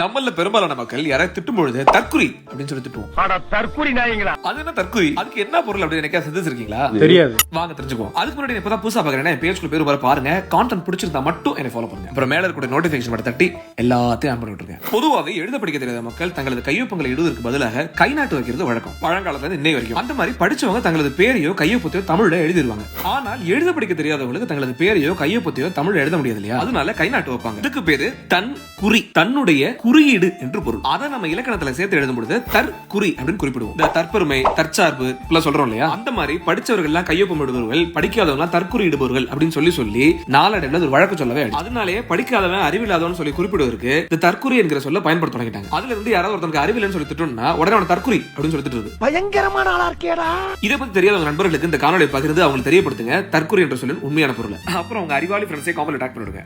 நம்மள பெரும்பாலான மக்கள் யாராவது திட்டும் பொழுது தற்குறி அப்படின்னு சொல்லி திட்டுவோம். தற்கொலை நாயங்களா? அது என்ன தற்குறி? அதுக்கு என்ன பொருள் அப்படின்னு எனக்கு சிந்திச்சிருக்கீங்களா? தெரியாது. வாங்க தெரிஞ்சுக்குவோம். அதுக்கு முன்னாடி இப்பதான் புதுசா பாக்குறேன் பேஜ்க்குள்ள பேர் வர பாருங்க. கான்டென்ட் பிடிச்சிருந்தா மட்டும் என்ன ஃபாலோ பண்ணுங்க. அப்புறம் மேல இருக்க நோட்டிபிகேஷன் பட்டன் தட்டி எல்லாத்தையும் ஆன் பண்ணி விட்டுருங்க. பொதுவாகவே எழுத படிக்க தெரியாத மக்கள் தங்களது கையொப்பங்களை இடுவதற்கு பதிலாக கை நாட்டு வைக்கிறது வழக்கம். பழங்காலத்துல இருந்து இன்னை வரைக்கும் அந்த மாதிரி படிச்சவங்க தங்களது பேரையோ கையொப்பத்தையோ தமிழ்ல எழுதிடுவாங்க. ஆனால் எழுத படிக்க தெரியாதவங்களுக்கு தங்களது பேரையோ கையொப்பத்தையோ தமிழ்ல எழுத முடியாது இல்லையா? அதனால கை நாட்டு வைப்பாங்க. இதுக்கு பேரு தன் குறி, தன்னுடைய குறியீடு என்று பொருள். அதை நம்ம இலக்கணத்துல சேர்த்து எழுதும் பொழுது தற்குறி அப்படின்னு குறிப்பிடுவோம். இந்த தற்பெருமை, தற்சார்பு இப்பெல்லாம் சொல்றோம் இல்லையா? அந்த மாதிரி படிச்சவர்கள் எல்லாம் கையொப்பம் இடுபவர்கள், படிக்காதவங்க தற்குறி இடுபவர்கள் அப்படின்னு சொல்லி நாளடைவில் ஒரு வழக்கு சொல்லவே. அதனாலேயே படிக்காதவன் அறிவில்லாதவன் சொல்லி குறிப்பிடுவதற்கு இந்த தற்குறி என்கிற சொல்ல பயன்படுத்த தொடங்கிட்டாங்க. அதுல இருந்து யாராவது ஒருத்தருக்கு அறிவில்லைன்னு சொல்லி திட்டோம்னா உடனே அவன் தற்குறி அப்படின்னு சொல்லி திட்டுறது. பயங்கரமான ஆளா இருக்கேடா. இதை பத்தி தெரியாத நண்பர்களுக்கு இந்த காணொலி பகிர்ந்து அவங்களுக்கு தெரியப்படுத்துங்க தற்குறி என்ற சொல்லின் உண்மையான பொருள். அப்புறம் உங்க அறிவாளி ஃப்ரெண்ட்ஸே காமெண்ட் டாக் பண்ணிடுங்க.